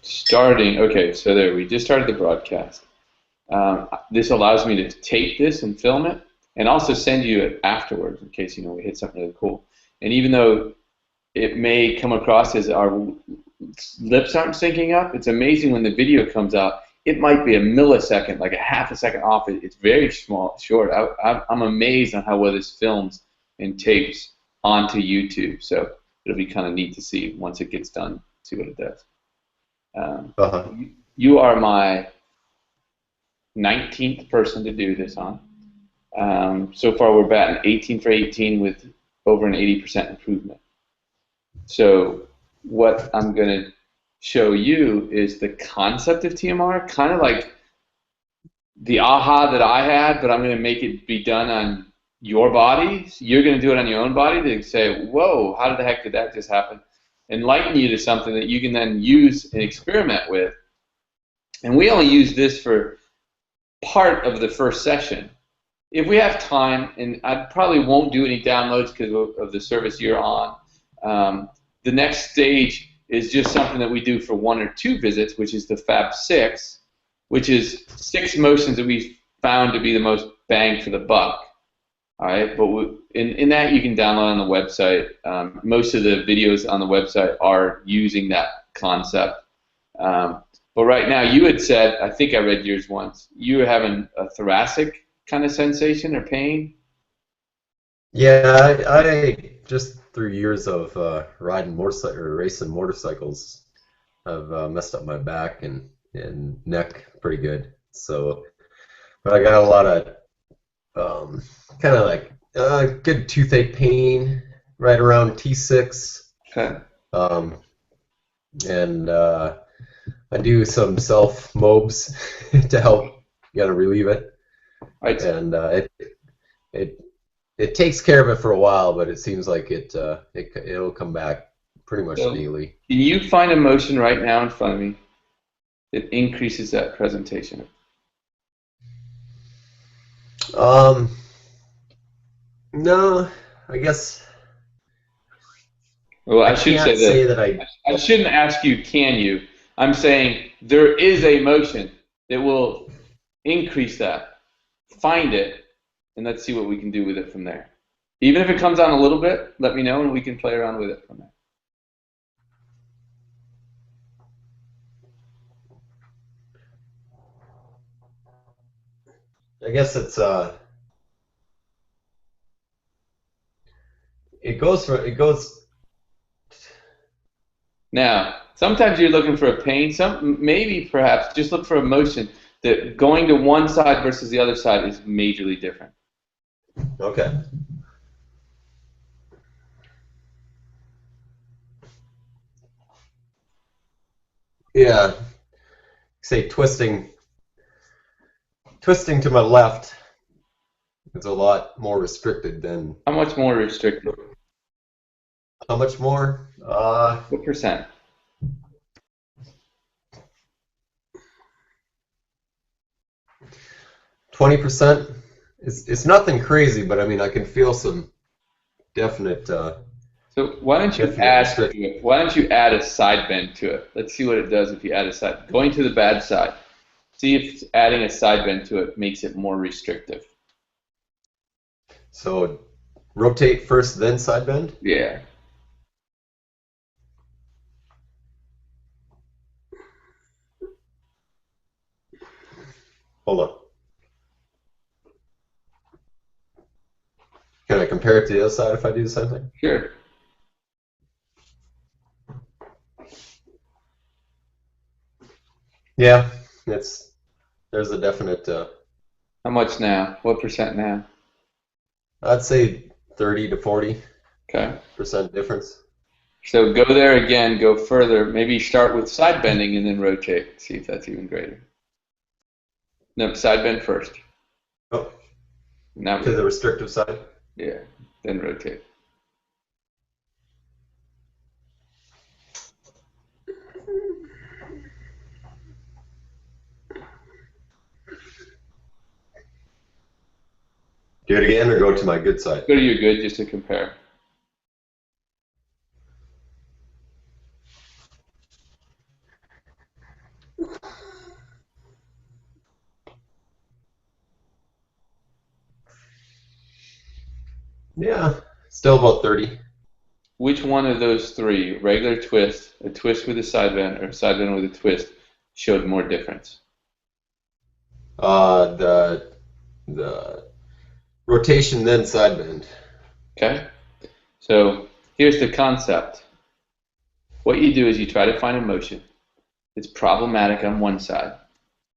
Starting, okay, so there, we just started the broadcast. This allows me to tape this and film it, and also send you it afterwards in case, we hit something really cool. And even though it may come across as our lips aren't syncing up, it's amazing when the video comes out. It might be a millisecond, like a half a second off. It's very short. I'm amazed on how well this films and tapes onto YouTube. So it'll be kind of neat to see once it gets done, see what it does. You are my 19th person to do this on. So far we're batting 18 for 18 with over an 80% improvement. So what I'm going to show you is the concept of TMR, kind of like the aha that I had, but I'm going to make it be done on your body. So you're going to do it on your own body to say, whoa, how the heck did that just happen? Enlighten you to something that you can then use and experiment with. And we only use this for part of the first session. If we have time, and I probably won't do any downloads because of the service you're on, the next stage is just something that we do for 1 or 2 visits, which is the Fab 6, which is 6 motions that we found to be the most bang for the buck. All right, but in that you can download on the website. Most of the videos on the website are using that concept. But right now, you had said, I think I read yours once, you were having a thoracic kind of sensation or pain? Yeah, I just through years of riding motorcycle or racing motorcycles, I've messed up my back and neck pretty good. So, but I got a lot of kind of like good toothache pain right around T6. Okay. And I do some self mobs to help relieve it. Right. And it takes care of it for a while, but it seems like it'll come back pretty much daily. Can you find a motion right now in front of me that increases that presentation? No, I guess. Well, I should say that I shouldn't ask you, can you? I'm saying there is a motion that will increase that. Find it, and let's see what we can do with it from there. Even if it comes on a little bit, let me know, and we can play around with it from there. I guess it goes. Now, sometimes you're looking for a pain. Maybe perhaps just look for a motion that going to one side versus the other side is majorly different. Okay. Yeah. Say twisting to my left is a lot more restricted than. How much more restricted? How much more? What percent? 20%. It's nothing crazy, but I mean I can feel some definite. So why don't you add to it? Why don't you add a side bend to it? Let's see what it does if you add a side. Going to the bad side. See if adding a side bend to it makes it more restrictive. So rotate first, then side bend? Yeah. Hold on. Can I compare it to the other side if I do the same thing? Sure. Yeah, there's a definite. How much now? What percent now? I'd say 30 to 40%. Okay. Difference. So go there again, go further. Maybe start with side bending and then rotate. See if that's even greater. No, side bend first. Oh. Now to the restrictive side? Yeah, then rotate. Do it again or go to my good side? Go to your good just to compare. Yeah, still about 30. Which one of those three, regular twist, a twist with a side bend, or a side bend with a twist, showed more difference? The rotation then side bend. Okay? So here's the concept. What you do is you try to find a motion that's problematic on one side,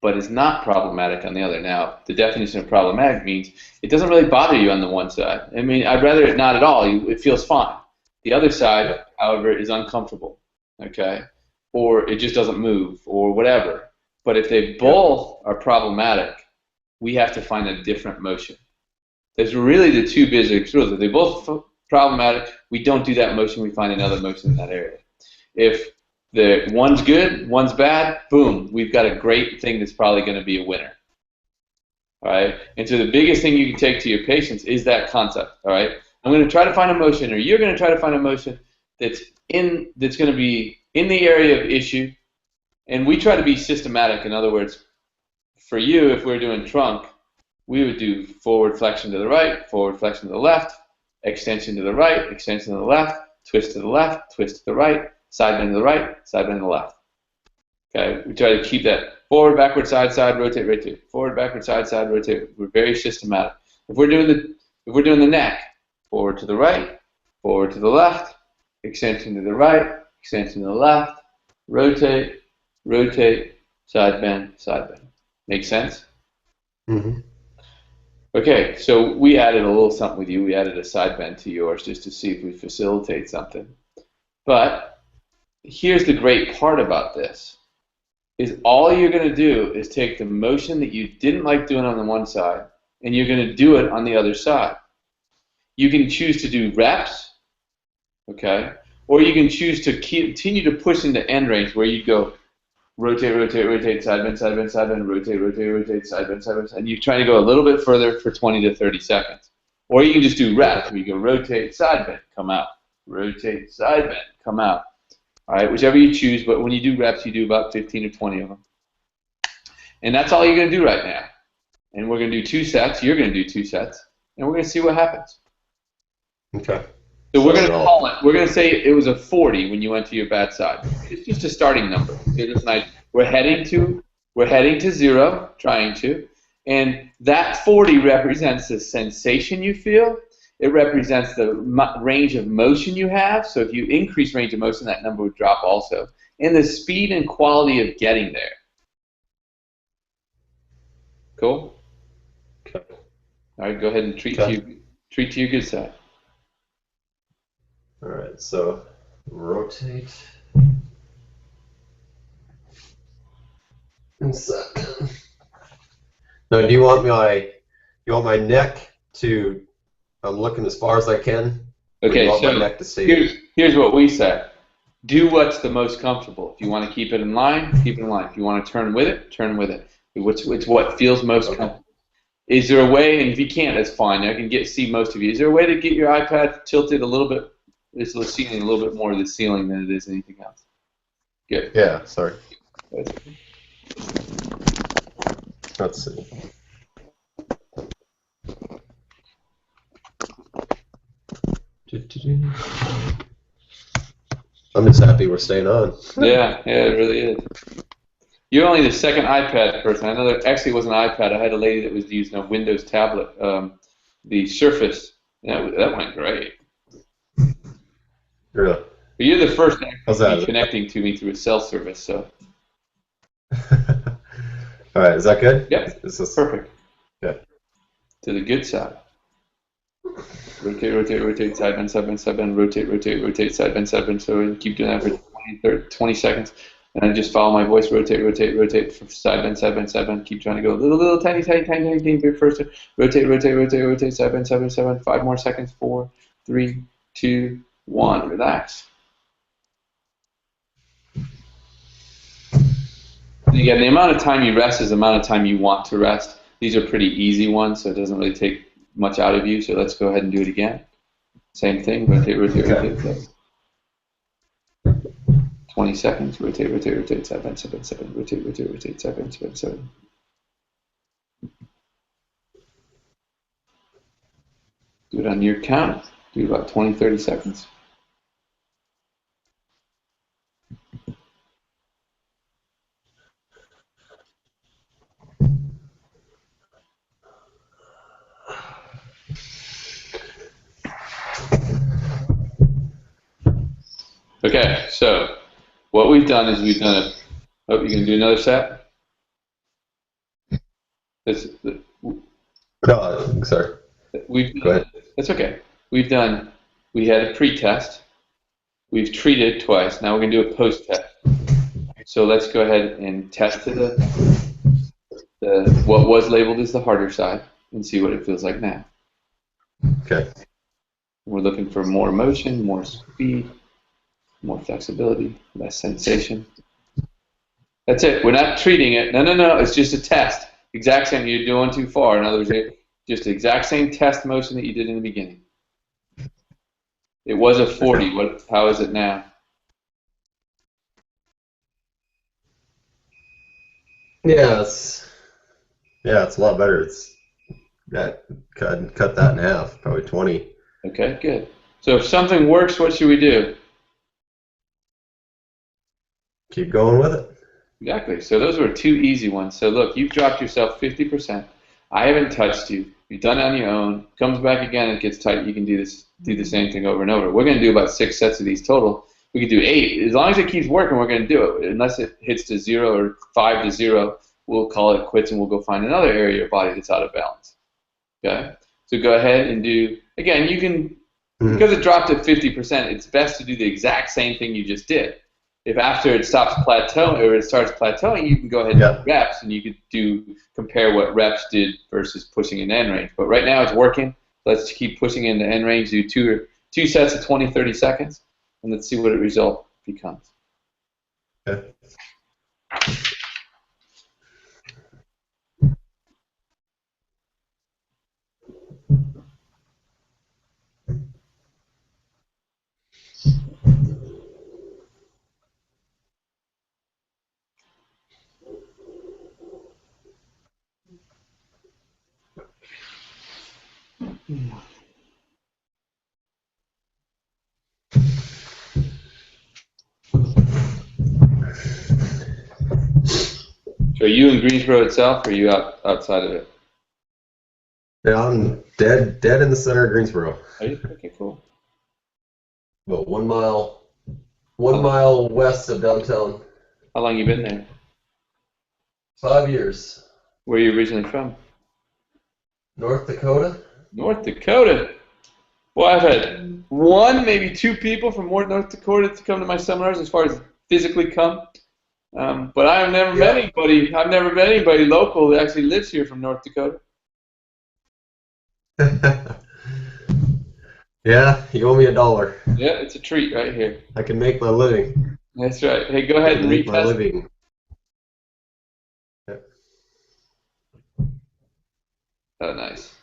but is not problematic on the other. Now, the definition of problematic means it doesn't really bother you on the one side. I mean, I'd rather it not at all. It feels fine. The other side, Yeah. however, is uncomfortable, okay? Or it just doesn't move, or whatever. But if they Yeah. both are problematic, we have to find a different motion. There's really the two basic rules. If they're both problematic, we don't do that motion. We find another motion in that area. If the one's good, one's bad, boom, we've got a great thing that's probably going to be a winner. All right. And so the biggest thing you can take to your patients is that concept. All right. I'm going to try to find a motion, or you're going to try to find a motion that's going to be in the area of issue, and we try to be systematic. In other words, for you, if we're doing trunk, we would do forward flexion to the right, forward flexion to the left, extension to the right, extension to the left, twist to the left, twist to the right, side bend to the right, side bend to the left. Okay, we try to keep that forward, backward, side, side, rotate, rotate. Forward, backward, side, side, rotate. We're very systematic. If we're doing the neck, forward to the right, forward to the left, extension to the right, extension to the left, rotate, rotate, side bend, side bend. Make sense? Mm-hmm. Okay, so we added a little something with you. We added a side bend to yours just to see if we facilitate something. But here's the great part about this. Is all you're going to do is take the motion that you didn't like doing on the one side, and you're going to do it on the other side. You can choose to do reps, okay, or you can choose to continue to push into end range where you go rotate, rotate, rotate, side bend, side bend, side bend, rotate, rotate, rotate, side bend, and you try to go a little bit further for 20 to 30 seconds. Or you can just do reps where you go rotate, side bend, come out, rotate, side bend, come out. All right, whichever you choose, but when you do reps, you do about 15 or 20 of them. And that's all you're going to do right now. And we're going to do 2 sets. You're going to do 2 sets. And we're going to see what happens. Okay. So we're going to call it. We're going to say it was a 40 when you went to your bad side. It's just a starting number. It's nice. We're heading to 0, trying to. And that 40 represents the sensation you feel. It represents the range of motion you have. So if you increase range of motion, that number would drop also. And the speed and quality of getting there. Cool? Okay. All right, go ahead and treat to your good side. All right, so rotate and set. Now, do you want my neck to? I'm looking as far as I can. Okay, you want so my neck to stay here's what we said. Do what's the most comfortable. If you want to keep it in line, keep it in line. If you want to turn with it, turn with it. It's what feels most comfortable. Is there a way, and if you can't, that's fine. I can see most of you. Is there a way to get your iPad tilted a little bit, this ceiling, a little bit more to the ceiling than it is anything else? Good. Yeah, sorry. Let's see. I'm just happy we're staying on. Yeah, it really is. You're only the second iPad person. I know that actually it wasn't an iPad. I had a lady that was using a Windows tablet, the Surface. Yeah, that went great. Really? But you're the first actually connecting to me through a cell service, so. All right, is that good? Yep, perfect. Yeah. To the good side. Rotate, rotate, rotate, side bend, side bend, side bend, rotate, rotate, rotate, side bend, side bend. So keep doing that for 20 seconds. And then just follow my voice, rotate, rotate, rotate, side bend, side bend, side bend. Keep trying to go little, tiny bit first. Rotate, rotate, rotate, rotate, side bend, side bend, side bend. 5 more seconds. 4, 3, 2, 1. Relax. And again, the amount of time you rest is the amount of time you want to rest. These are pretty easy ones, so it doesn't really take much out of you. So let's go ahead and do it again. Same thing. Rotate, rotate, rotate. 20 seconds. Rotate, rotate, rotate. 7, 7, 7. Rotate, rotate, rotate. 7, 7, 7. Do it on your count. Do about 20, 30 seconds. Okay, so what we've done is we've done a. Oh, you gonna do another set? This, No, sorry. we've Go ahead. That's okay. We've done. We had a pre-test. We've treated twice. Now we're gonna do a post-test. So let's go ahead and test to the what was labeled as the harder side and see what it feels like now. Okay. We're looking for more motion, more speed, more flexibility, less sensation. That's it. We're not treating it. No. It's just a test. Exact same. You're doing too far. In other words, just the exact same test motion that you did in the beginning. It was a 40. How is it now? Yeah, it's a lot better. It's that cut that in half, probably 20. Okay, good. So if something works, what should we do? Keep going with it. Exactly. So those were two easy ones. So look, you've dropped yourself 50%. I haven't touched you. You've done it on your own. Comes back again, it gets tight. You can do the same thing over and over. We're going to do about 6 sets of these total. We could do 8. As long as it keeps working, we're going to do it. Unless it hits to 0 or 5 to 0, we'll call it quits and we'll go find another area of your body that's out of balance. Okay? So go ahead and do, again, you can, because it dropped at 50%, it's best to do the exact same thing you just did. If after it stops plateauing or it starts plateauing, you can go ahead and do reps, and you could compare what reps did versus pushing in end range. But right now it's working. Let's keep pushing into end range. Do two sets of 20, 30 seconds, and let's see what the result becomes. Okay. So are you in Greensboro itself, or are you outside of it? Yeah, I'm dead in the center of Greensboro. Are you? Okay, cool. About 1 mile, 1 mile west of downtown. How long you been there? 5 years. Where are you originally from? North Dakota. North Dakota. Well, I've had one, maybe two people from North Dakota to come to my seminars as far as physically come. But I've never met anybody. I've never met anybody local that actually lives here from North Dakota. Yeah, you owe me $1. Yeah, it's a treat right here. I can make my living. That's right. Hey, go ahead and make my retest. living. Oh, nice.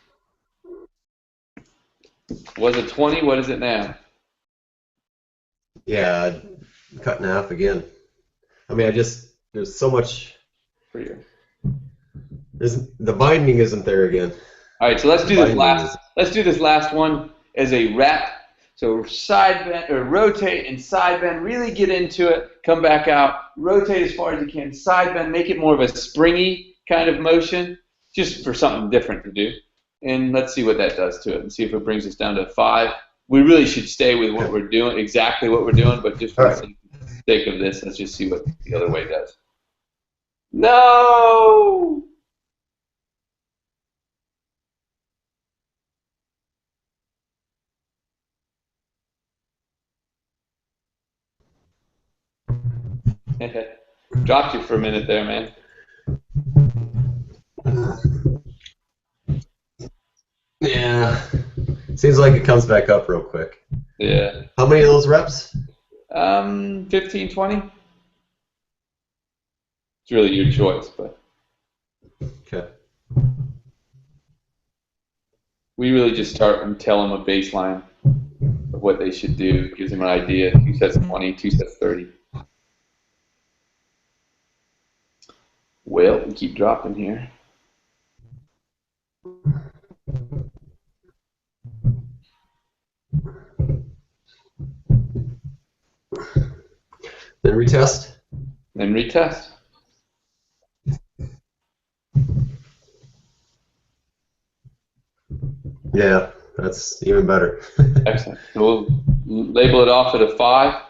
Was it 20? What is it now? Yeah, cut in half again. I mean, there's so much. For you. The binding isn't there again. All right, so let's do this last. Let's do this last one as a rep. So side bend or rotate and side bend. Really get into it. Come back out. Rotate as far as you can. Side bend. Make it more of a springy kind of motion, just for something different to do. And let's see what that does to it, and see if it brings us down to 5. We really should stay with what we're doing, exactly what we're doing, but just for the sake of this, let's just see what the other way does. No! Dropped you for a minute there, man. Yeah. Seems like it comes back up real quick. Yeah. How many of those reps? 15, 20. It's really your choice, but Okay. we really just start and tell them a baseline of what they should do. Gives them an idea. 2 sets 20, 2 sets 30. Well, we keep dropping here. Then retest. Then retest. Yeah, that's even better. Excellent. So we'll label it off at a 5.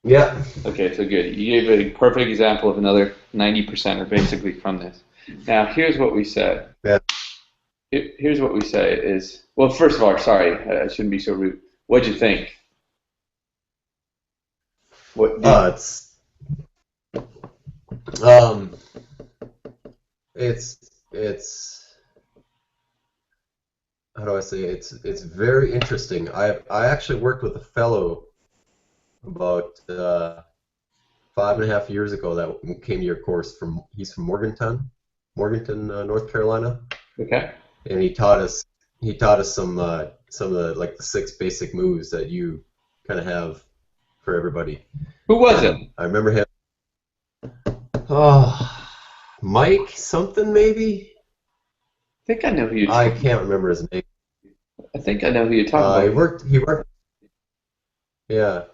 Yeah. Okay, so good. You gave a perfect example of another 90% are basically from this. Now, here's what we said. Yeah. Here's what we say is, well, first of all, sorry, I shouldn't be so rude. What'd you think? It's um, it's how do I say it? It's very interesting. I actually worked with a fellow about 5.5 years ago that came to your course he's from Morganton, North Carolina, Okay. and he taught us some of the like the 6 basic moves that you kind of have for everybody. Who was it? And I remember him. Oh, Mike something maybe. I think I know who you're I talking can't remember his name. about. I think I know who you're talking He about. worked. He worked. Yeah,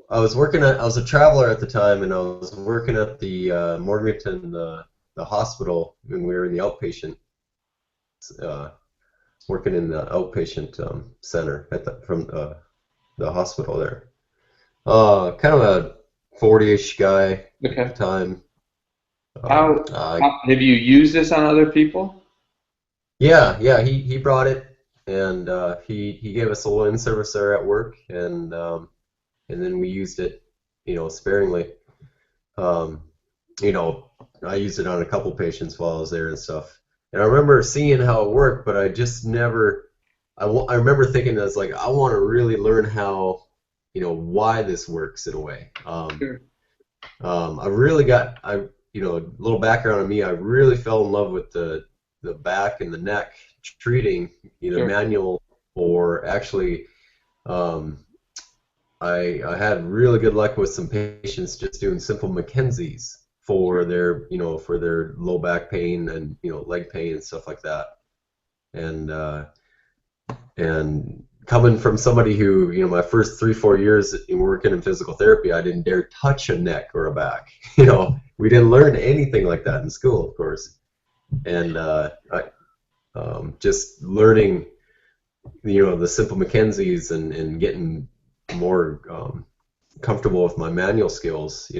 I was a traveler at the time, and I was working at the Morganton the hospital when we were in the outpatient, uh, working in the outpatient center from the hospital there. Kind of a 40-ish guy at Okay. the time. How have you used this on other people? Yeah, he brought it, and he gave us a little in-service there at work, and then we used it, sparingly. Um, I used it on a couple patients while I was there and stuff. And I remember seeing how it worked, but I just never. I remember thinking I was like, I want to really learn how, why this works in a way. Sure. I really a little background on me. I really fell in love with the back and the neck treating, either Sure. manual or actually. I had really good luck with some patients just doing simple McKenzie's for their low back pain and leg pain and stuff like that. And coming from somebody who my first 3-4 years in working in physical therapy, I didn't dare touch a neck or a back. We didn't learn anything like that in school, of course. And just learning the simple McKenzie's and getting more comfortable with my manual skills.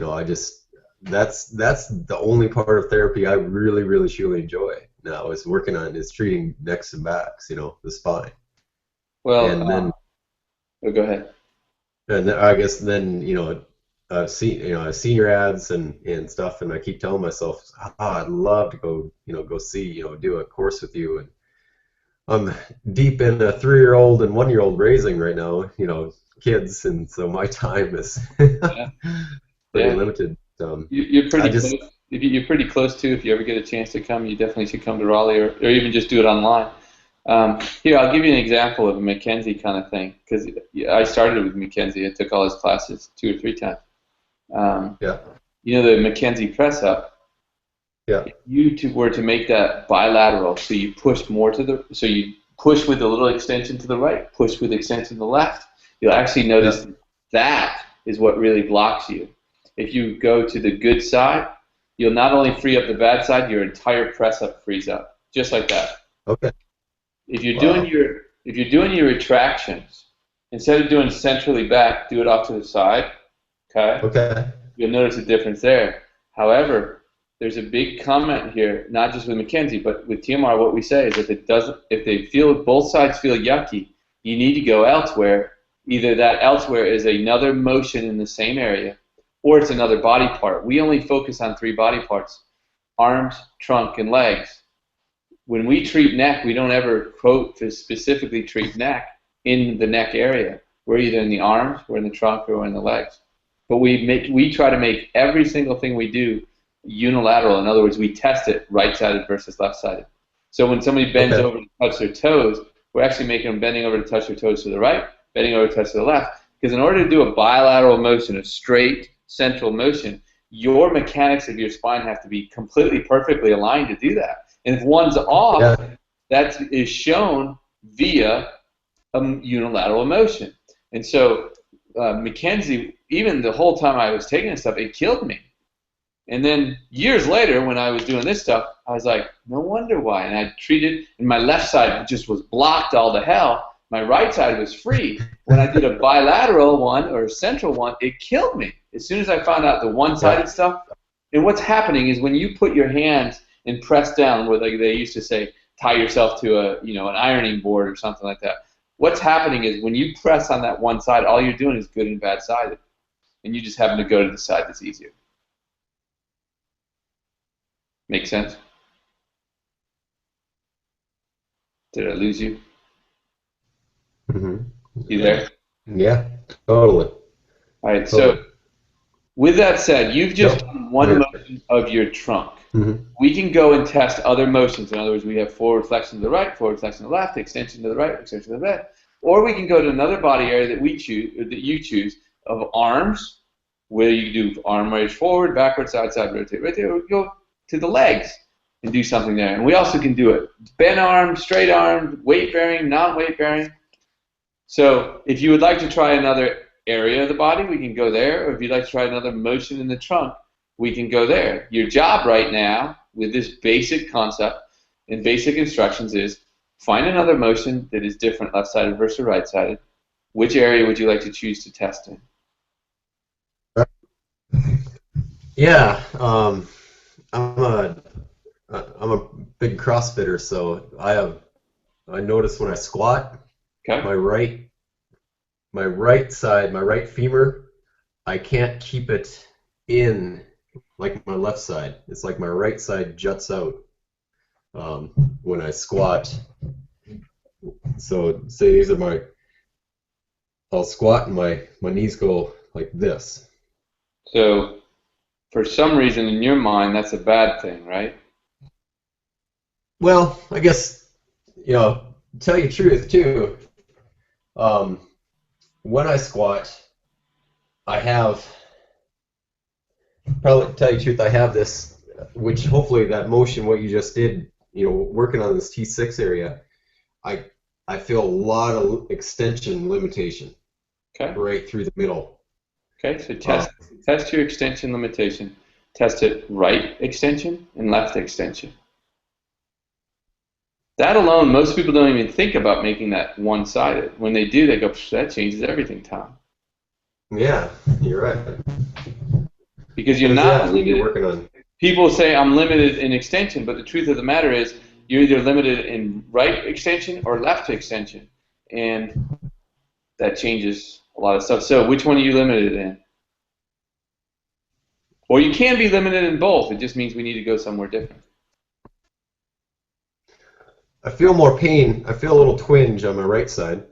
That's the only part of therapy I really, really, truly enjoy now is working on is treating necks and backs, the spine. Well, And then go ahead. I guess then I've seen your ads and stuff, and I keep telling myself, I'd love to go see do a course with you. And I'm deep in a 3-year-old and 1-year-old raising right now, kids, and so my time is Yeah. pretty Yeah. limited. You're pretty close. You're pretty close too. If you ever get a chance to come, you definitely should come to Raleigh, or even just do it online. Here, I'll give you an example of a McKenzie kind of thing, because I started with McKenzie. I took all his classes 2 or 3 times. Yeah. The McKenzie press up. Yeah. If you were to make that bilateral, so you push more so you push with a little extension to the right, push with extension to the left, you'll actually notice that is what really blocks you. If you go to the good side, you'll not only free up the bad side, your entire press up frees up, just like that. Okay. If you're doing your retractions, instead of doing centrally back, do it off to the side. Okay. Okay. You'll notice a difference there. However, there's a big comment here, not just with McKenzie, but with TMR. What we say is if both sides feel yucky, you need to go elsewhere. Either that elsewhere is another motion in the same area, or it's another body part. We only focus on 3 body parts: arms, trunk, and legs. When we treat neck, we don't ever quote to specifically treat neck in the neck area. We're either in the arms, we're in the trunk, or we're in the legs. But we try to make every single thing we do unilateral. In other words, we test it right-sided versus left-sided. So when somebody bends over to touch their toes, we're actually making them bending over to touch their toes to the right, bending over to touch to the left. Because in order to do a bilateral motion, a straight central motion, your mechanics of your spine have to be completely perfectly aligned to do that. And if one's off, that is shown via a unilateral motion. And so McKenzie even the whole time I was taking this stuff, it killed me. And then years later, when I was doing this stuff, I was like, no wonder why. And I treated, and my left side just was blocked all to hell. My right side was free. When I did a bilateral one or a central one, it killed me. As soon as I found out the one-sided stuff, and what's happening is when you put your hands and press down, where like they used to say, tie yourself to a, you know, an ironing board or something like that. What's happening is when you press on that one side, all you're doing is good and bad sided, and you just happen to go to the side that's easier. Make sense? Did I lose you? Mm-hmm. You there? Yeah, totally. All right, so with that said, you've just done one motion of your trunk. Mm-hmm. We can go and test other motions. In other words, we have forward flexion to the right, forward flexion to the left, extension to the right, extension to the left. Or we can go to another body area that we choose, or that you choose, of arms, where you do arm raise forward, backward, side, side, rotate, rotate, or we go to the legs and do something there. And we also can do it bent arm, straight arm, weight bearing, non-weight bearing. So if you would like to try another area of the body, we can go there. Or if you'd like to try another motion in the trunk, we can go there. Your job right now with this basic concept and basic instructions is find another motion that is different, left-sided versus right-sided. Which area would you like to choose to test in? Yeah, I'm a big CrossFitter, so I notice when I squat, Okay. my right side, my right femur, I can't keep it in like my left side. It's like my right side juts out when I squat. So say these are I'll squat and my knees go like this. So for some reason in your mind, that's a bad thing, right? Well, I guess, tell you the truth too, when I squat, probably tell you the truth, I have this, which hopefully that motion, what you just did, working on this T6 area, I feel a lot of extension limitation right through the middle. Okay, so test your extension limitation. Test it right extension and left extension. That alone, most people don't even think about making that one-sided. When they do, they go, that changes everything, Tom. Yeah, you're right. Because you're not limited. You're working on. People say I'm limited in extension, but the truth of the matter is you're either limited in right extension or left extension, and that changes a lot of stuff. So which one are you limited in? Or you can be limited in both. It just means we need to go somewhere different. I feel more pain. I feel a little twinge on my right side.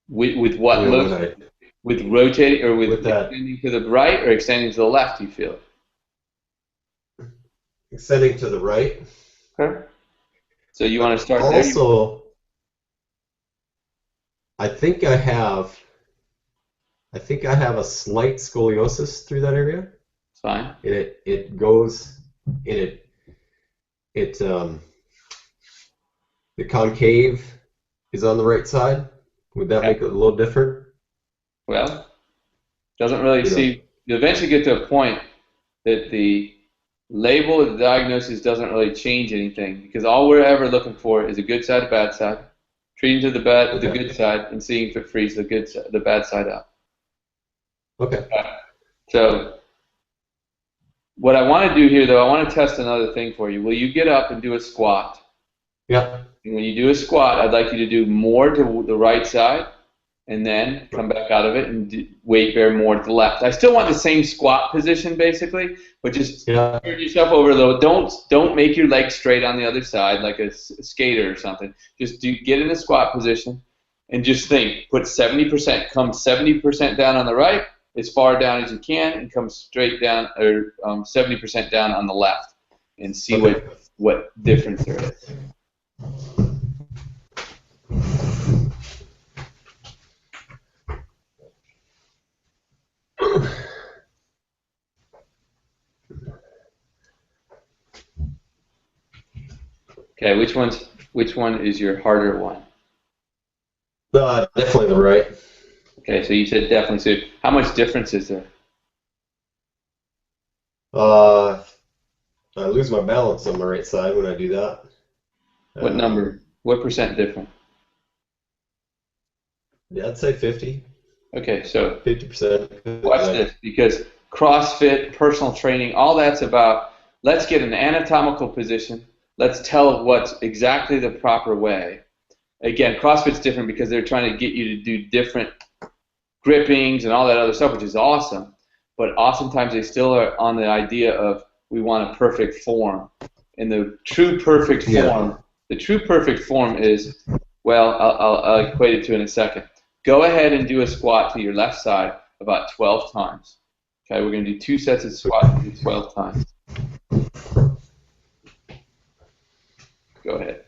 With what motion? With rotating or with extending to the right or extending to the left, you feel it? Extending to the right. Okay. So you want to start also, there? Also, I think I have a slight scoliosis through that area. It's fine. It goes in it. The concave is on the right side. Would that make it a little different? Well, doesn't really see. You eventually get to a point that the label of the diagnosis doesn't really change anything because all we're ever looking for is a good side, a bad side, treating to the good side, and seeing if it frees the bad side out. Okay. So what I want to do here, though, I want to test another thing for you. Will you get up and do a squat? Yeah. And when you do a squat, I'd like you to do more to the right side, and then come back out of it and weight bear more to the left. I still want the same squat position, basically, but just turn yourself over a little. Don't make your legs straight on the other side like a skater or something. Just get in a squat position and just think. Put 70%. Come 70% down on the right, as far down as you can, and come straight down, or 70% down on the left, and see what difference there is. Okay, which one is your harder one? Definitely the right. Okay, so you said definitely. So how much difference is there? Uh, I lose my balance on my right side when I do that. What number? What percent different? Yeah, I'd say 50, Okay, so 50%. watch this, because CrossFit, personal training, all that's about let's get an anatomical position. Let's tell what's exactly the proper way. Again, CrossFit's different because they're trying to get you to do different grippings and all that other stuff, which is awesome. But oftentimes they still are on the idea of we want a perfect form. And Yeah. the true perfect form is, well, I'll equate it to in a second. Go ahead and do a squat to your left side about 12 times. Okay, we're going to do 2 sets of squats, do 12 times. Go ahead.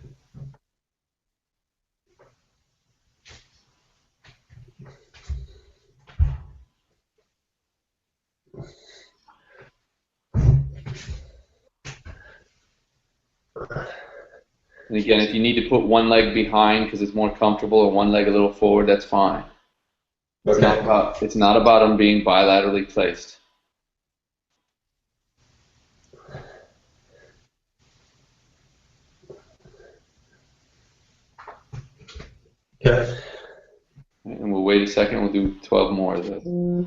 And again, if you need to put one leg behind because it's more comfortable or one leg a little forward, that's fine. Okay. It's not about them being bilaterally placed. Okay. And we'll wait a second. We'll do 12 more of those.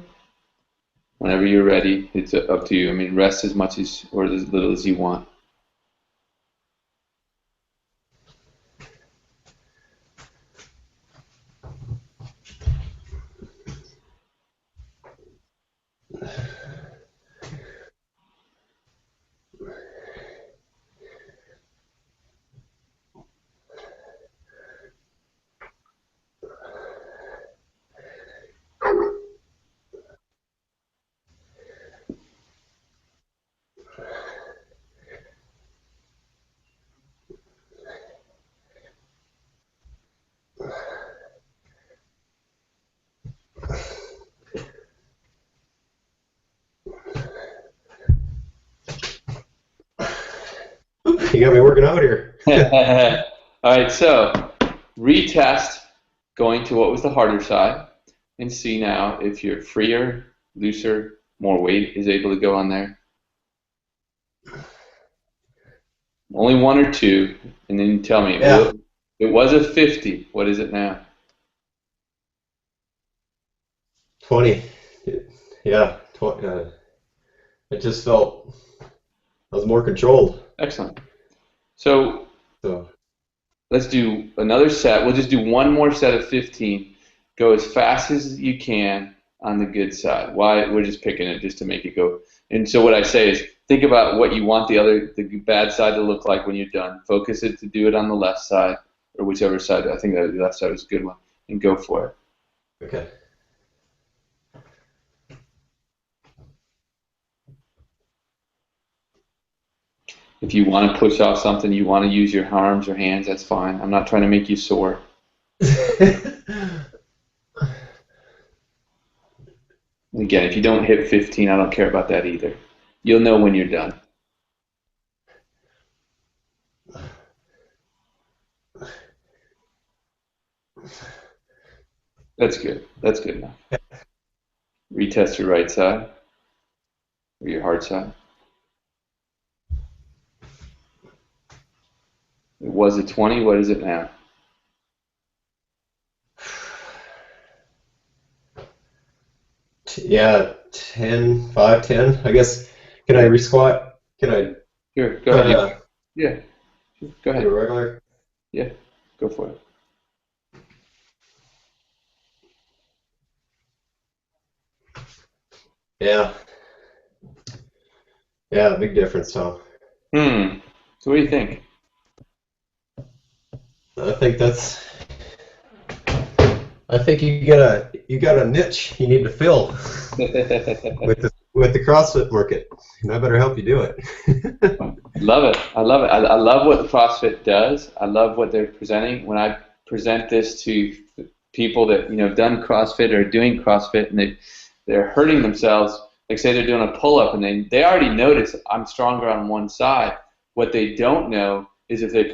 Whenever you're ready, it's up to you. I mean, rest as much as or as little as you want. You got me working out here. All right, so retest going to what was the harder side and see now if you're freer, looser, more weight is able to go on there. Only one or two, and then you tell me. Yeah. It was a 50. What is it now? 20. Yeah. It just felt I was more controlled. Excellent. So So, let's do another set. We'll just do one more set of 15. Go as fast as you can on the good side. Why? We're just picking it just to make it go. And so what I say is think about what you want the bad side to look like when you're done. Focus it to do it on the left side or whichever side. I think that the left side was a good one. And go for it. okay. If you want to push off something, you want to use your arms or hands, that's fine. I'm not trying to make you sore. Again, if you don't hit 15, I don't care about that either. You'll know when you're done. That's good. That's good enough. Retest your right side or your hard side. It was a 20. What is it now? Yeah, 10, 5, 10. I guess, can I re-squat? Can I Here, go try ahead. to Yeah, go do a ahead. regular? Yeah, go for it. Yeah. Yeah, big difference, Tom. So what do you think? I think that's I think you got a niche you need to fill with the CrossFit market, and I better help you do it. Love it. I love it. I love what CrossFit does. I love what they're presenting. When I present this to people that have done CrossFit or doing CrossFit and they're hurting themselves, like say they're doing a pull-up and they already notice I'm stronger on one side. What they don't know is if they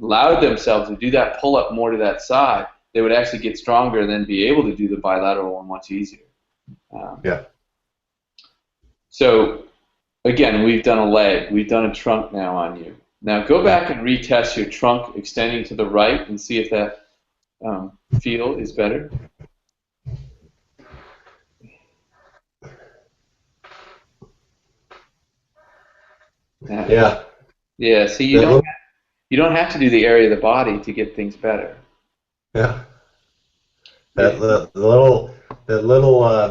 allowed themselves to do that pull-up more to that side, they would actually get stronger and then be able to do the bilateral one much easier. Yeah. So, again, we've done a leg. We've done a trunk now on you. Now go back and retest your trunk extending to the right and see if that feel is better. Yeah. Yeah, see, you don't have to do the area of the body to get things better. Yeah. Yeah. That little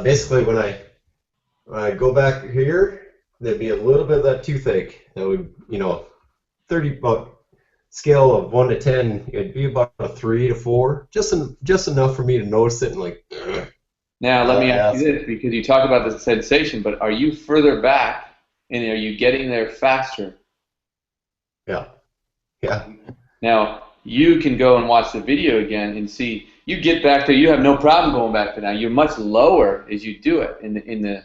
basically when I go back here, there'd be a little bit of that toothache. That would, 30 scale of 1 to 10, it'd be about a 3 to 4, just enough for me to notice it and like. Now let me ask you this, because you talk about the sensation, but are you further back and are you getting there faster? Yeah. Yeah. Now you can go and watch the video again and see. You get back there, you have no problem going back there now. You're much lower as you do it, in the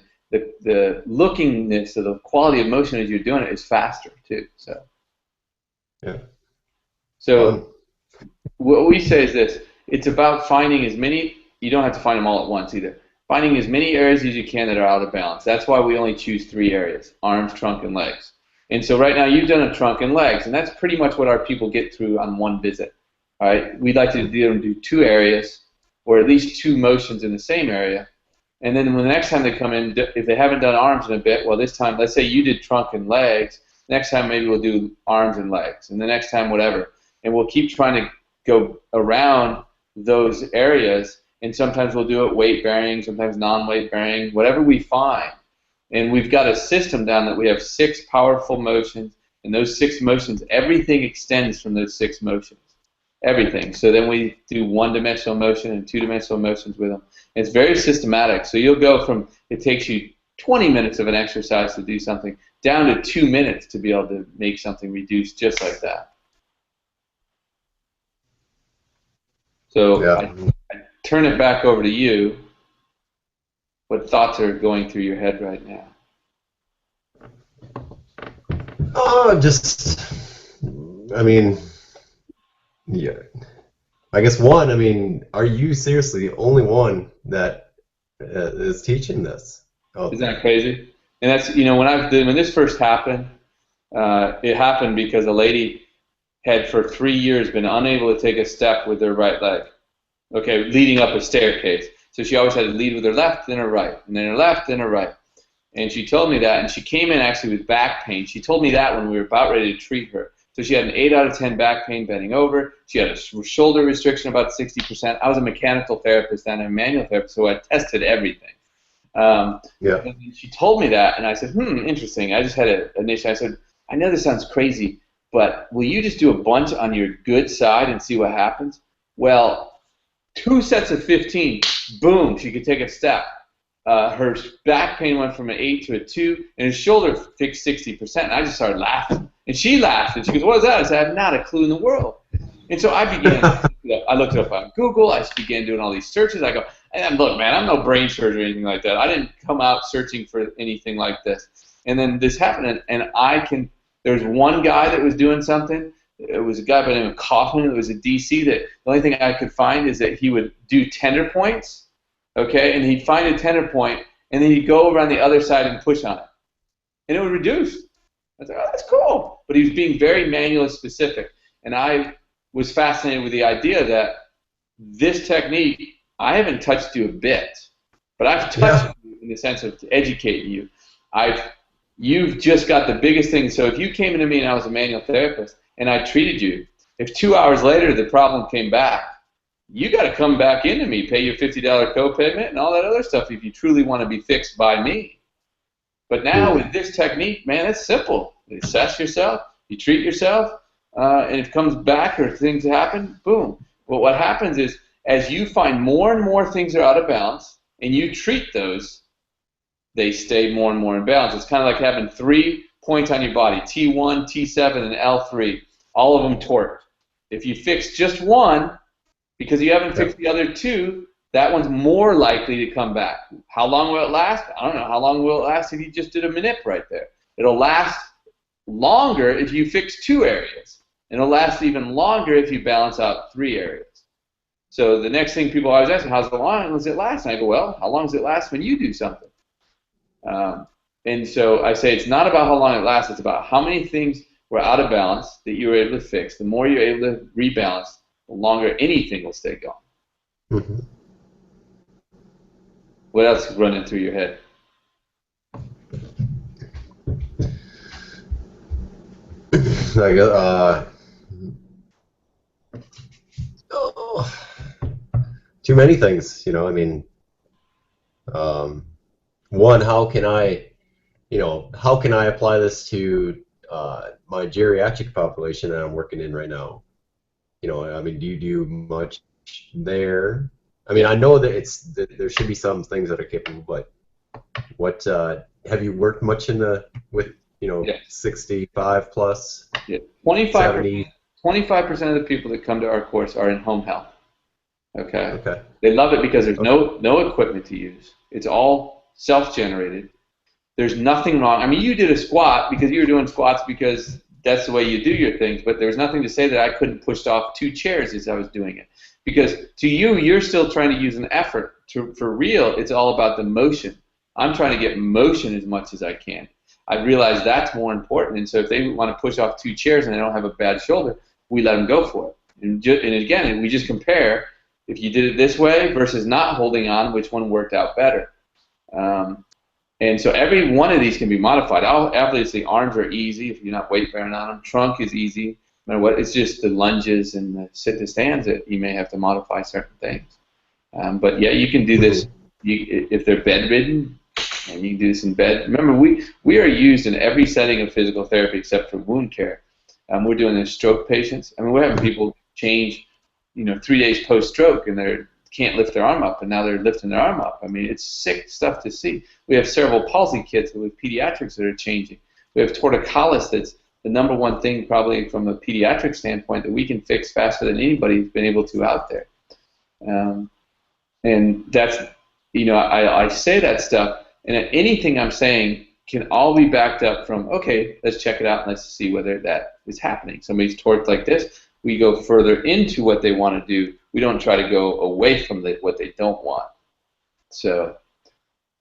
lookingness of the quality of motion as you're doing it is faster too. So. Yeah. So what we say is this: it's about finding as many. You don't have to find them all at once either. Finding as many areas as you can that are out of balance. That's why we only choose 3 areas: arms, trunk, and legs. And so right now you've done a trunk and legs, and that's pretty much what our people get through on one visit. All right, we'd like to do 2 areas, or at least 2 motions in the same area. And then when the next time they come in, if they haven't done arms in a bit, well, this time, let's say you did trunk and legs. Next time maybe we'll do arms and legs, and the next time whatever. And we'll keep trying to go around those areas, and sometimes we'll do it weight bearing, sometimes non-weight bearing, whatever we find. And we've got a system down that we have 6 powerful motions, and those 6 motions, everything extends from those 6 motions. Everything. So then we do 1-dimensional motion and 2-dimensional motions with them. And it's very systematic. So you'll go from, it takes you 20 minutes of an exercise to do something, down to 2 minutes to be able to make something reduce just like that. So Yeah. I turn it back over to you. What thoughts are going through your head right now? Yeah. I guess one, are you seriously the only one that is teaching this? Isn't that crazy? And that's, when this first happened, it happened because a lady had for 3 years been unable to take a step with her right leg, okay, leading up a staircase. So she always had to lead with her left, then her right, and then her left, then her right. And she told me that, and she came in actually with back pain. She told me that when we were about ready to treat her. So she had an 8 out of 10 back pain bending over. She had a shoulder restriction about 60%. I was a mechanical therapist and a manual therapist, so I tested everything. And she told me that, and I said, interesting. I just had I said, I know this sounds crazy, but will you just do a bunch on your good side and see what happens? Well, 2 sets of 15, boom, she could take a step. Her back pain went from an 8 to a 2, and her shoulder fixed 60%. And I just started laughing. And she laughed, and she goes, what is that? I said, I have not a clue in the world. And so I began, I looked it up on Google. I began doing all these searches. I go, and look, man, I'm no brain surgeon or anything like that. I didn't come out searching for anything like this. And then this happened, and there's one guy that was doing something. It was a guy by the name of Kaufman. It was a DC that the only thing I could find is that he would do tender points, okay, and he'd find a tender point, and then he'd go over on the other side and push on it, and it would reduce. I was like, oh, that's cool. But he was being very manually specific, and I was fascinated with the idea that this technique, I haven't touched you a bit, but I've touched you in the sense of to educate you. You've just got the biggest thing. So if you came into me and I was a manual therapist and I treated you, if 2 hours later the problem came back, you got to come back into me, pay your $50 co-payment and all that other stuff if you truly want to be fixed by me. But now with this technique, man, it's simple. You assess yourself, you treat yourself, and if it comes back or things happen, boom. Well, what happens is as you find more and more things are out of balance and you treat those, they stay more and more in balance. It's kind of like having 3 points on your body, T1, T7, and L3, all of them torqued. If you fix just one, because you haven't fixed the other 2, that one's more likely to come back. How long will it last? I don't know. How long will it last if you just did a manip right there? It'll last longer if you fix 2 areas. And it'll last even longer if you balance out 3 areas. So the next thing people always ask me, how long does it last? And I go, well, how long does it last when you do something? And so I say it's not about how long it lasts, it's about how many things were out of balance that you were able to fix. The more you're able to rebalance, the longer anything will stay going. Mm-hmm. What else is running through your head? Like, oh, too many things, you know. I mean, one, how can I apply this to my geriatric population that I'm working in right now? You know, I mean, do you do much there? I mean, I know that there should be some things that are capable, but what have you worked much with Yes. 65 plus, Yeah. 70? 25% of the people that come to our course are in home health. Okay. Okay. They love it because there's Okay. no equipment to use. It's all self-generated. There's nothing wrong. I mean, you did a squat because you were doing squats because that's the way you do your things, but there's nothing to say that I couldn't push off 2 chairs as I was doing it. Because to you, you're still trying to use an effort. For real, it's all about the motion. I'm trying to get motion as much as I can. I realize that's more important, and so if they want to push off 2 chairs and they don't have a bad shoulder, we let them go for it. And again, we just compare if you did it this way versus not holding on, which one worked out better. And so every one of these can be modified. Obviously, arms are easy if you're not weight bearing on them. Trunk is easy. No matter what, it's just the lunges and the sit to stands that you may have to modify certain things. But yeah, you can do this if they're bedridden, and you can do this in bed. Remember, we are used in every setting of physical therapy except for wound care. We're doing this stroke patients. I mean, we're having people change, 3 days post-stroke, and they can't lift their arm up, and now they're lifting their arm up. I mean, it's sick stuff to see. We have cerebral palsy kids with pediatrics that are changing. We have torticollis that's the number one thing probably from a pediatric standpoint that we can fix faster than anybody's been able to out there. And that's, I say that stuff, and anything I'm saying can all be backed up from, okay, let's check it out and let's see whether that is happening. Somebody's torqued like this, we go further into what they want to do. We don't try to go away from what they don't want. So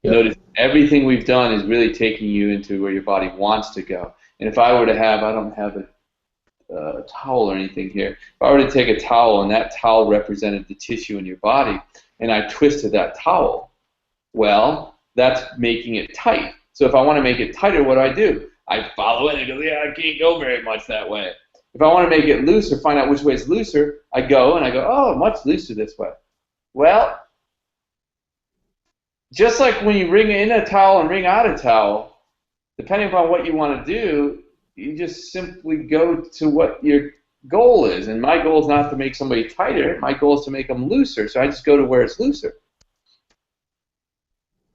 notice everything we've done is really taking you into where your body wants to go. And if I were to have, I don't have a towel or anything here, if I were to take a towel and that towel represented the tissue in your body, and I twisted that towel, well, that's making it tight. So if I want to make it tighter, what do? I follow it and go, yeah, I can't go very much that way. If I want to make it looser, find out which way is looser, I go, oh, much looser this way. Well, just like when you wring in a towel and wring out a towel, depending upon what you want to do, you just simply go to what your goal is. And my goal is not to make somebody tighter. My goal is to make them looser. So I just go to where it's looser.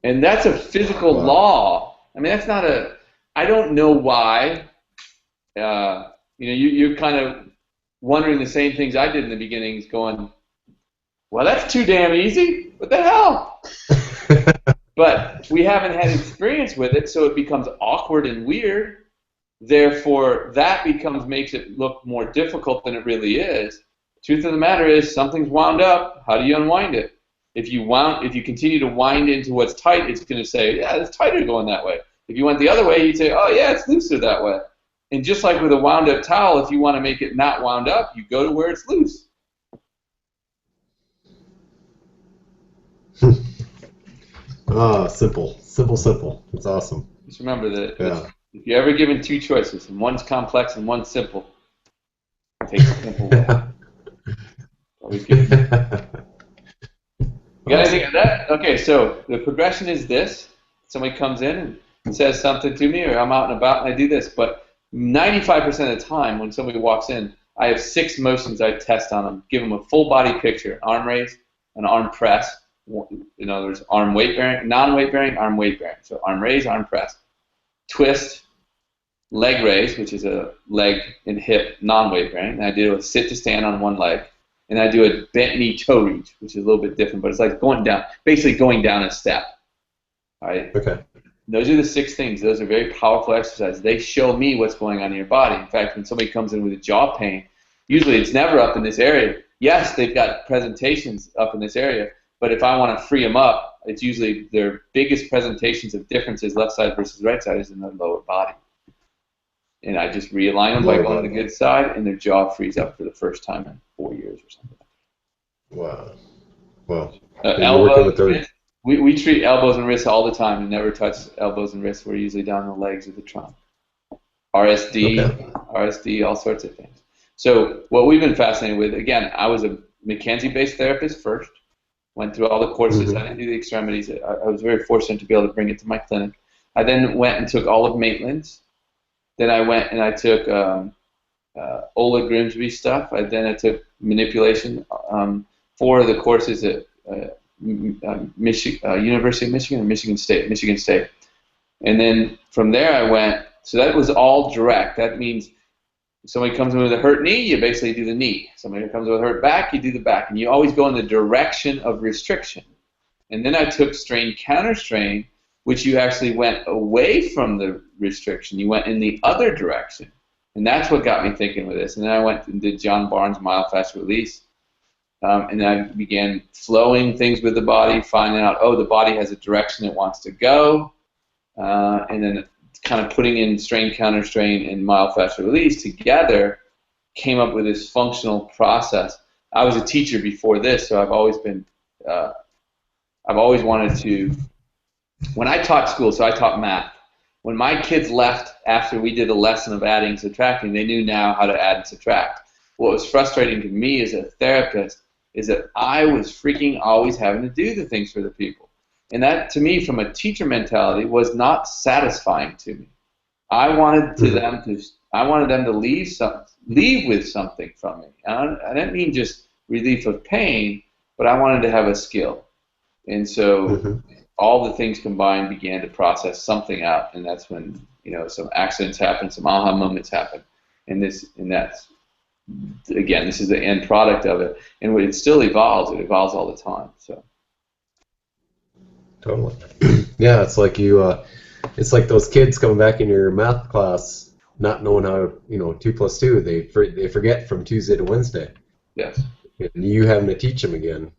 And that's a physical law. I mean, that's not I don't know why. You're kind of wondering the same things I did in the beginning, going, well, that's too damn easy. What the hell? But we haven't had experience with it, so it becomes awkward and weird. Therefore, that makes it look more difficult than it really is. Truth of the matter is, something's wound up. How do you unwind it? If you continue to wind into what's tight, it's going to say, yeah, it's tighter going that way. If you went the other way, you'd say, oh, yeah, it's looser that way. And just like with a wound-up towel, if you want to make it not wound up, you go to where it's loose. Simple. It's awesome. Just remember that if you're ever given 2 choices, and one's complex and one's simple, take the simple way. Always good. You got anything on that? Okay, so the progression is this. Somebody comes in and says something to me, or I'm out and about and I do this, but 95% of the time when somebody walks in, I have 6 motions I test on them. Give them a full body picture: arm raise, an arm press. In other words, arm weight bearing, non-weight bearing, arm weight bearing. So arm raise, arm press. Twist, leg raise, which is a leg and hip non-weight bearing. And I do a sit to stand on one leg. And I do a bent knee toe reach, which is a little bit different, but it's like basically going down a step. All right? Okay. Those are the 6 things. Those are very powerful exercises. They show me what's going on in your body. In fact, when somebody comes in with a jaw pain, usually it's never up in this area. yes, they've got presentations up in this area, but if I want to free them up, it's usually their biggest presentations of differences, left side versus right side, is in their lower body. And I just realign them by going to the good side, and their jaw frees up for the first time in 4 years or something. Wow. Wow. Elbows, wrists, we treat elbows and wrists all the time and never touch elbows and wrists. We're usually down the legs or the trunk. RSD, all sorts of things. So what we've been fascinated with, again, I was a McKenzie-based therapist first, went through all the courses. I didn't do the extremities. I was very fortunate to be able to bring it to my clinic. I then went and took all of Maitland's. Then I went and I took Ola Grimsby stuff. Then I took manipulation. 4 of the courses at University of Michigan or Michigan State. And then from there I went, so that was all direct. That means if somebody comes in with a hurt knee, you basically do the knee. Somebody comes with a hurt back, you do the back. And you always go in the direction of restriction. And then I took strain counter-strain, which you actually went away from the restriction. You went in the other direction. And that's what got me thinking with this. And then I went and did John Barnes' myofascial release. And then I began flowing things with the body, finding out, oh, the body has a direction it wants to go. And then kind of putting in strain, counter strain, and myofascial release together came up with this functional process. I was a teacher before this, so I've always wanted to, when I taught school, so I taught math. When my kids left after we did a lesson of adding and subtracting, they knew now how to add and subtract. What was frustrating to me as a therapist is that I was freaking always having to do the things for the people. And that, to me, from a teacher mentality, was not satisfying to me. I wanted them to leave with something from me. I didn't mean just relief of pain, but I wanted to have a skill. And so all the things combined began to process something out, and that's when some accidents happen, some aha moments happen, and that's again, this is the end product of it, and it still evolves. It evolves all the time. So totally, yeah. It's like it's like those kids coming back in your math class, not knowing how 2 + 2. They forget from Tuesday to Wednesday. Yes. And you having to teach them again.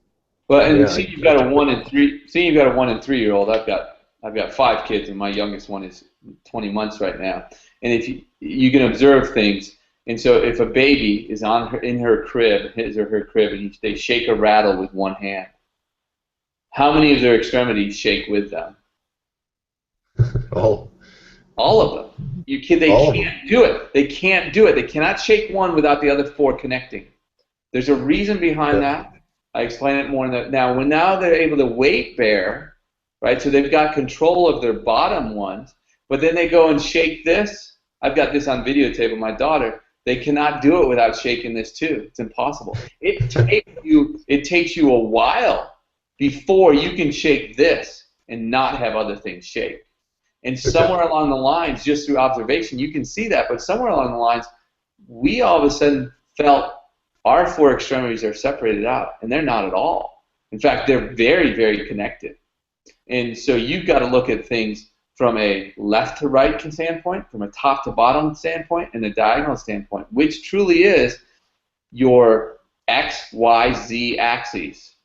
Well, and see, you've got a 1 and 3. See, you've got a 1 and 3 year old. I've got 5 kids, and my youngest one is 20 months right now. And if you can observe things. And so if a baby is in her crib, his or her crib, and they shake a rattle with one hand, how many of their extremities shake with them? All of them. They can't do it. They can't do it. They cannot shake one without the other 4 connecting. There's a reason behind that. I explain it more in that. Now they're able to weight bear, right? So they've got control of their bottom ones, but then they go and shake this. I've got this on videotape with my daughter. They cannot do it without shaking this too. It's impossible. It takes you a while before you can shake this and not have other things shake. And somewhere along the lines, just through observation, you can see that, but somewhere along the lines, we all of a sudden felt our 4 extremities are separated out, and they're not at all. In fact, they're very, very connected. And so you've got to look at things from a left to right standpoint, from a top to bottom standpoint, and a diagonal standpoint, which truly is your X, Y, Z axes,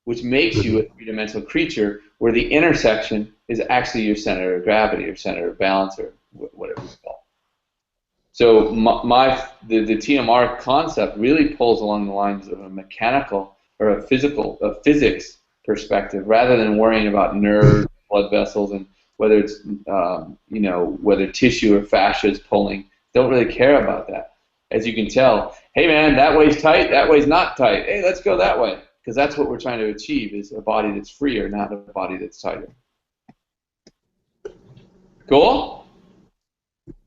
which makes you a 3-dimensional creature where the intersection is actually your center of gravity or center of balance or whatever it's called. So the TMR concept really pulls along the lines of a mechanical or a physics perspective rather than worrying about nerves, blood vessels, and whether it's whether tissue or fascia is pulling. Don't really care about that. As you can tell, hey man, that way's tight, that way's not tight. Hey, let's go that way, because that's what we're trying to achieve: is a body that's freer, not a body that's tighter. Cool?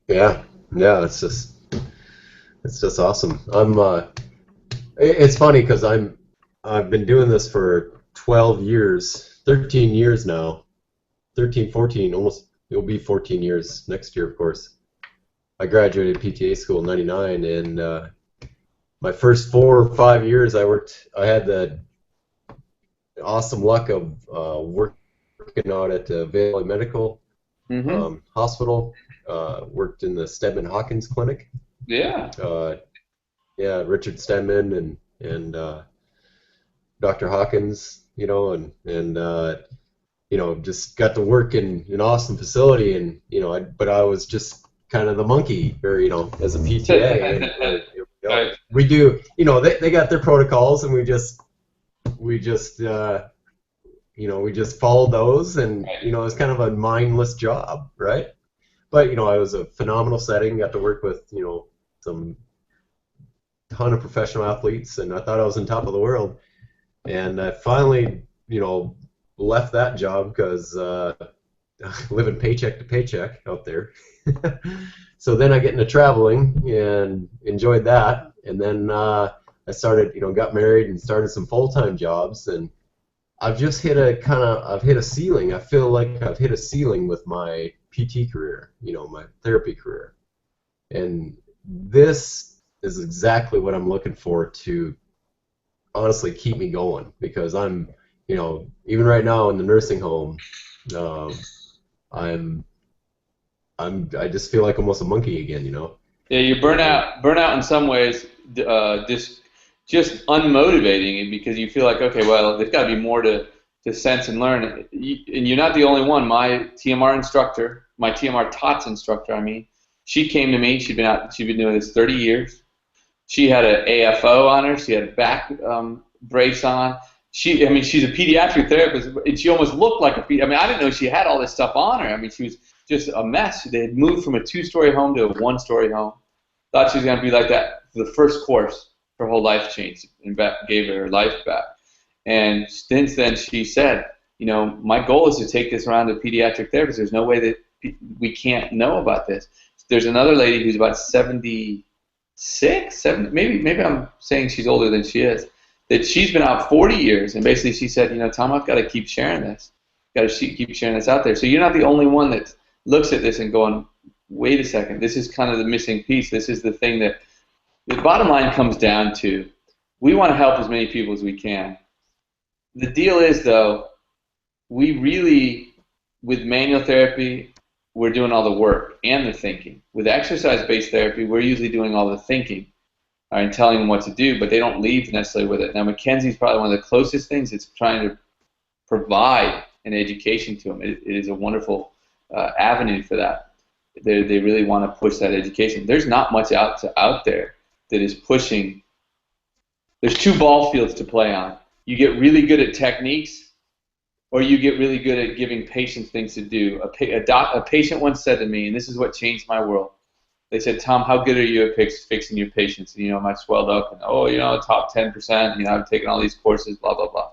Yeah, it's just awesome. It's funny because I've been doing this for 12 years, 13 years now. 13, 14, almost, it'll be 14 years next year, of course. I graduated PTA school in '99, and my first 4 or 5 years I had the awesome luck of working out at Valley Medical Hospital, worked in the Stedman Hawkins Clinic. Yeah. Richard Stedman, and and Dr. Hawkins, just got to work in an awesome facility, and but I was just kind of the monkey, or as a PTA, and Right. we do, they got their protocols, and we just followed those, and it was kind of a mindless job, right? But it was a phenomenal setting. Got to work with some ton of professional athletes, and I thought I was on top of the world. And I finally, left that job because living paycheck to paycheck out there. So then I get into traveling and enjoyed that. And then I started, got married and started some full-time jobs. And I've just I've hit a ceiling. I feel like I've hit a ceiling with my PT career, my therapy career. And this is exactly what I'm looking for to honestly keep me going, because I'm, even right now in the nursing home, I'm, I just feel like almost a monkey again, Yeah, you burnout in some ways, just unmotivating, because you feel like, okay, well, there's got to be more to sense and learn. And you're not the only one. My TMR instructor, my TMR TOTS instructor, she came to me. She'd been doing this 30 years. She had an AFO on her. She had a back brace on. She's a pediatric therapist, and she almost looked like a I didn't know she had all this stuff on her. She was just a mess. They had moved from a 2-story home to a 1-story home. Thought she was going to be like that for the first course. Her whole life changed and gave her life back. And since then, she said, my goal is to take this around to pediatric therapists. There's no way that we can't know about this. There's another lady who's about 76, 70, maybe I'm saying she's older than she is, that she's been out 40 years, and basically she said, Tom, I've got to keep sharing this. Got to keep sharing this out there. So you're not the only one that looks at this and going, wait a second, this is kind of the missing piece. This is the thing that the bottom line comes down to. We want to help as many people as we can. The deal is, though, we really, with manual therapy, we're doing all the work and the thinking. With exercise-based therapy, we're usually doing all the thinking and telling them what to do, but they don't leave necessarily with it. Now, Mackenzie's probably one of the closest things. It's trying to provide an education to them. It is a wonderful avenue for that. They really want to push that education. There's not much out there that is pushing. There's 2 ball fields to play on. You get really good at techniques, or you get really good at giving patients things to do. A patient once said to me, and this is what changed my world. They said, Tom, how good are you at fixing your patients? And, I swelled up, and, top 10%, I've taken all these courses, blah, blah, blah.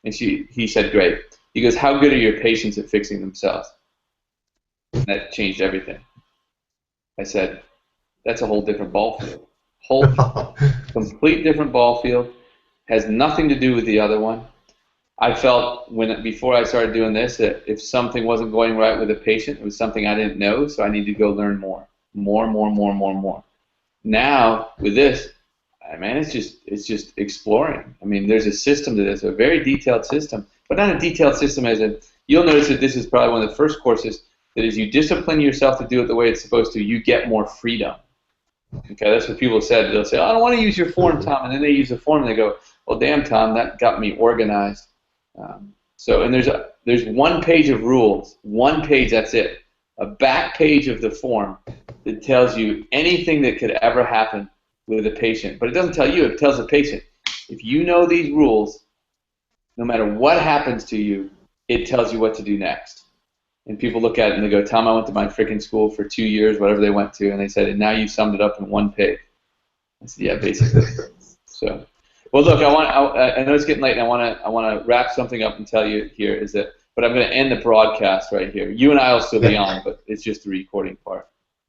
And he said, great. He goes, how good are your patients at fixing themselves? And that changed everything. I said, that's a whole different ball field. Complete different ball field. Has nothing to do with the other one. I felt before I started doing this that if something wasn't going right with a patient, it was something I didn't know, so I needed to go learn more. Now with this, it's just exploring. There's a system to this, a very detailed system, but not a detailed system you'll notice that this is probably one of the first courses that as you discipline yourself to do it the way it's supposed to, you get more freedom. Okay, that's what people said. They'll say, I don't want to use your form, Tom, and then they use the form and they go, well, damn, Tom, that got me organized. And there's 1 page of rules, 1 page, that's it. A back page of the form that tells you anything that could ever happen with a patient. But it doesn't tell you, it tells the patient. If you know these rules, no matter what happens to you, it tells you what to do next. And people look at it and they go, Tom, I went to my freaking school for 2 years, whatever they went to, and they said, and now you summed it up in 1 page. I said, yeah, basically. So, well, look, I know it's getting late, and I want to wrap something up and tell you here but I'm going to end the broadcast right here. You and I will still be on, but it's just the recording part.